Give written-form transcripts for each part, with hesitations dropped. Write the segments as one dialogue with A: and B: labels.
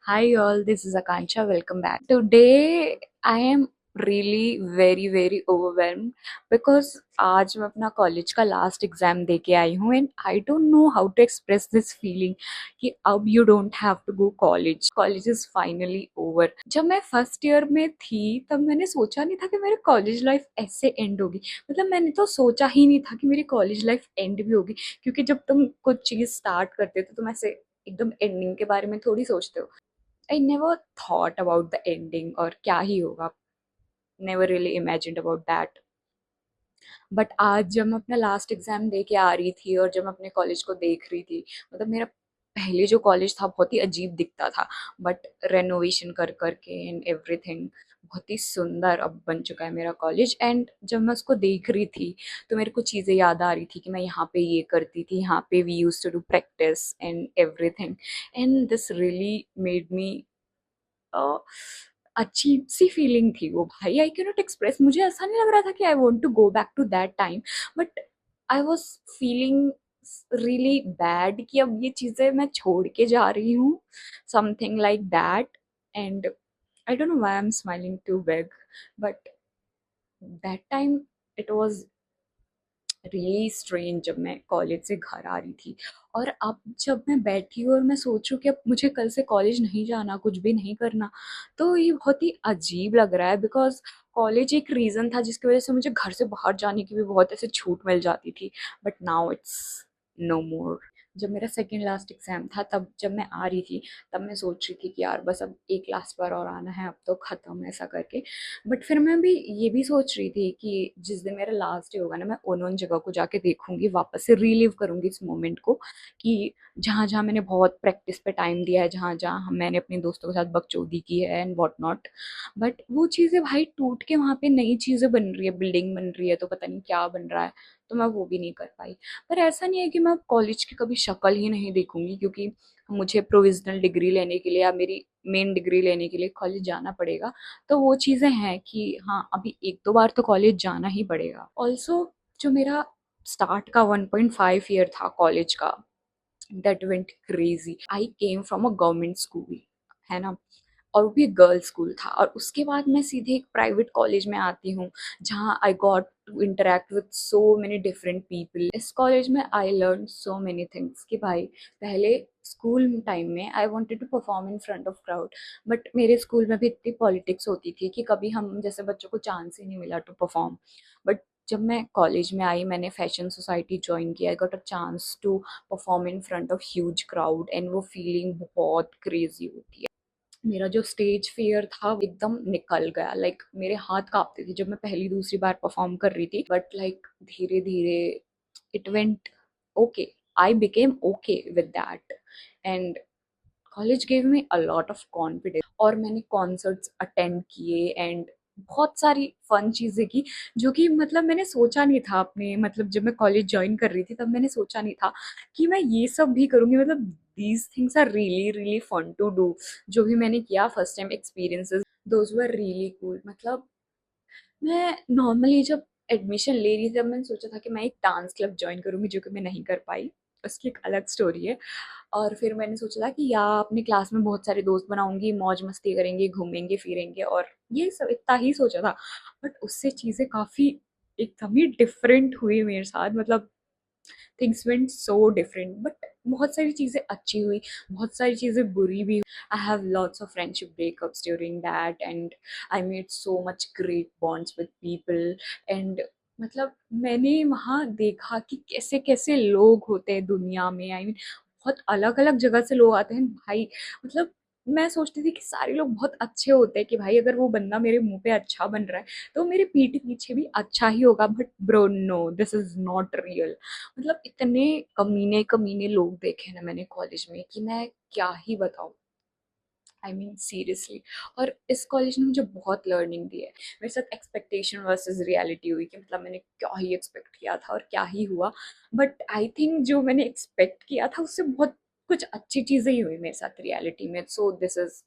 A: Hi all, this is Akansha. Welcome back. Today I am really very overwhelmed because आज मैं अपना college का last exam दे के आई हूँ and I don't know how to express this feeling कि अब you don't have to go college college is finally over. जब मैं फर्स्ट ईयर में थी तब मैंने सोचा नहीं था कि मेरी कॉलेज लाइफ ऐसे एंड होगी। मतलब मैंने तो सोचा ही नहीं था कि मेरी कॉलेज लाइफ एंड भी होगी, क्योंकि जब तुम कुछ चीज़ स्टार्ट करते हो तो तुम ऐसे एकदम एंडिंग के बारे में थोड़ी सोचते हो। I never thought about the ending और क्या ही होगा. Never really imagined about that. But आज जब मैं अपना लास्ट एग्जाम दे के आ रही थी और जब मैं अपने कॉलेज को देख रही थी, मतलब मेरा पहले जो कॉलेज था बहुत ही अजीब दिखता था, बट रेनोवेशन कर करके एंड एवरीथिंग बहुत ही सुंदर अब बन चुका है मेरा कॉलेज। एंड जब मैं उसको देख रही थी तो मेरे को चीज़ें याद आ रही थी कि मैं यहाँ पे ये करती थी, यहाँ पे we use to do practice and everything. And this really made me अजीब सी फीलिंग थी वो भाई। I cannot express. मुझे ऐसा नहीं लग रहा था कि I want to go back to that time, but I was feeling really bad कि अब ये चीज़ें मैं छोड़ के जा रही हूँ, something like that. And I don't know why I am smiling to big, but that time it was really strange जब मैं कॉलेज से घर आ रही थी। और अब जब मैं बैठी हूँ और मैं सोच रही हूँ कि अब मुझे कल से कॉलेज नहीं जाना, कुछ भी नहीं करना, तो ये बहुत ही अजीब लग रहा है। बिकॉज कॉलेज एक रीज़न था जिसकी वजह से मुझे घर से बाहर जाने की भी बहुत ऐसे छूट मिल जाती थी, बट नाउ इट्स नो मोर। जब मेरा सेकेंड लास्ट एग्जाम था, तब जब मैं आ रही थी, तब मैं सोच रही थी कि यार बस अब एक लास्ट बार और आना है, अब तो ख़त्म है ऐसा करके। बट फिर मैं भी ये भी सोच रही थी कि जिस दिन मेरा लास्ट डे होगा ना, मैं उन जगह को जाके देखूंगी, वापस से रीलिव करूंगी इस मोमेंट को, कि जहाँ जहाँ मैंने बहुत प्रैक्टिस पे टाइम दिया है, जहाँ जहाँ मैंने अपने दोस्तों के साथ बकचोदी की है एंड वॉट नॉट। बट वो चीज़ें भाई टूट के वहाँ पे नई चीज़ें बन रही है, बिल्डिंग बन रही है, तो पता नहीं क्या बन रहा है, तो मैं वो भी नहीं कर पाई। पर ऐसा नहीं है कि मैं कॉलेज की कभी शक्ल ही नहीं देखूंगी, क्योंकि मुझे प्रोविजनल डिग्री लेने के लिए या मेरी मेन डिग्री लेने के लिए कॉलेज जाना पड़ेगा। तो वो चीज़ें हैं कि हाँ, अभी एक दो बार तो कॉलेज जाना ही पड़ेगा। ऑल्सो जो मेरा स्टार्ट का 1.5 ईयर था कॉलेज का, that went crazy. I came from a government school, है ना, और वो भी गर्ल्स स्कूल था। और उसके बाद मैं सीधे एक प्राइवेट कॉलेज में आती हूँ, जहाँ I got to interact with so many different people. इस कॉलेज में I learn so many things कि भाई पहले स्कूल टाइम में I wanted to perform in front of crowd, but मेरे स्कूल में भी इतनी पॉलिटिक्स होती थी कि कभी हम जैसे बच्चों को चांस ही नहीं मिला टू परफॉर्म। बट जब मैं कॉलेज में आई, मैंने फैशन सोसाइटी ज्वाइन किया, I got a chance to perform in front of huge crowd, and वो फीलिंग बहुत क्रेजी होती है। मेरा जो स्टेज फियर था वो एकदम निकल गया। लाइक मेरे हाथ कांपते थे जब मैं पहली दूसरी बार परफॉर्म कर रही थी, बट लाइक धीरे धीरे it went okay. I became okay with that, and college gave me a lot of confidence. और मैंने कॉन्सर्ट्स अटेंड किए एंड बहुत सारी फन चीज़ें की, जो कि मतलब मैंने सोचा नहीं था अपने, मतलब जब मैं कॉलेज ज्वाइन कर रही थी तब मैंने सोचा नहीं था कि मैं ये सब भी करूँगी। मतलब these things are really really fun to do. जो भी मैंने किया first time experiences, those were really cool. मतलब मैं नॉर्मली जब एडमिशन ले रही थी तब मैंने सोचा था कि मैं एक डांस क्लब ज्वाइन करूँगी, जो कि मैं नहीं कर पाई, उसकी एक अलग स्टोरी है। और फिर मैंने सोचा था कि या अपनी क्लास में बहुत सारे दोस्त बनाऊंगी, मौज मस्ती करेंगे, घूमेंगे फिरेंगे, और ये सब इतना ही सोचा था। बट उससे चीज़ें काफ़ी एकदम ही डिफरेंट हुई मेरे साथ। मतलब things went so different, but बहुत सारी चीज़ें अच्छी हुई, बहुत सारी चीज़ें बुरी भी। I have lots of friendship breakups during that, and I made so much great bonds with people. And मतलब मैंने वहाँ देखा कि कैसे कैसे लोग होते हैं दुनिया में। आई मीन बहुत अलग अलग जगह से लोग आते हैं भाई। मतलब मैं सोचती थी कि सारे लोग बहुत अच्छे होते हैं, कि भाई अगर वो बंदा मेरे मुंह पे अच्छा बन रहा है तो मेरे पीठ पीछे भी अच्छा ही होगा। But bro no, this is not real. मतलब इतने कमीने कमीने लोग देखे ना मैंने कॉलेज में कि मैं क्या ही बताऊँ। I mean seriously. और इस कॉलेज ने मुझे बहुत लर्निंग दी है। मेरे साथ एक्सपेक्टेशन वर्सेस रियलिटी हुई कि मतलब मैंने क्या ही एक्सपेक्ट किया था और क्या ही हुआ। बट आई थिंक जो मैंने एक्सपेक्ट किया था उससे बहुत कुछ अच्छी चीज़ें ही हुई मेरे साथ रियलिटी में, so this is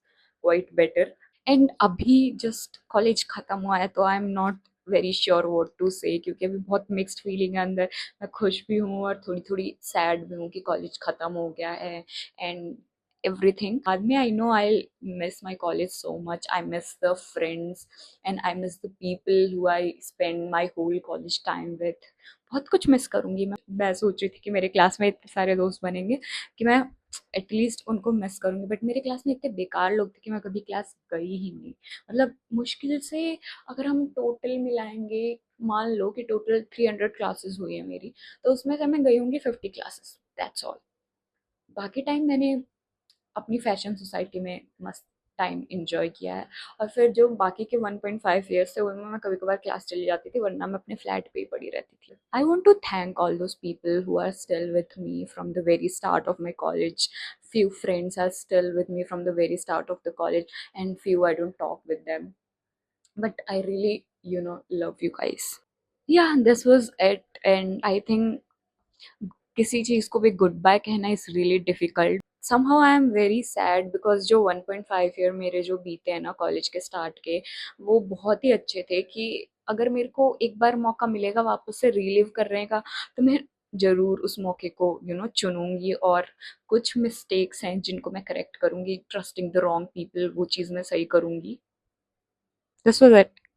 A: quite better. And अभी जस्ट कॉलेज ख़त्म हुआ है तो I am not very sure what to say, क्योंकि अभी बहुत मिक्स्ड फीलिंग है अंदर। मैं खुश भी हूँ और थोड़ी थोड़ी सैड भी हूँ कि कॉलेज ख़त्म हो गया है। And everything. बाद में I know I'll miss my college so much. I miss the friends and I miss the people who I spend my whole college time with. बहुत कुछ मिस करूंगी मैं सोच रही थी कि मेरे क्लास में इतने सारे दोस्त बनेंगे कि मैं एटलीस्ट उनको मिस करूंगी, बट मेरे क्लास में इतने बेकार लोग थे कि मैं कभी क्लास गई ही नहीं। मतलब मुश्किल से अगर हम टोटल मिलाएंगे, मान लो कि टोटल 300 क्लासेस हुई है मेरी, तो उसमें से मैं गई होंगी 50 क्लासेस, दैट्स ऑल। बाकी टाइम मैंने अपनी फैशन सोसाइटी में मस्त टाइम इंजॉय किया है। और फिर जो बाकी के 1.5 ईयर्स थे उनमें मैं कभी कभार क्लास चली जाती थी, वरना मैं अपने फ्लैट पे ही पड़ी रहती थी। I want to thank all those people who are still with me from the very start of my college. Few friends are still with me from the very start of the college, and few I don't talk with them, but I really, love you guys. Yeah, this was it, and I think किसी चीज को भी good bye कहना is really difficult. somehow I am very sad because जो 1.5 year मेरे जो बीते हैं ना कॉलेज के स्टार्ट के, वो बहुत ही अच्छे थे कि अगर मेरे को एक बार मौका मिलेगा वापस से रिलीव करने का, तो मैं जरूर उस मौके को चुनूंगी, और कुछ मिस्टेक्स हैं जिनको मैं करेक्ट करूंगी, ट्रस्टिंग द रॉन्ग पीपल वो चीज़ मैं सही करूंगी। This was it.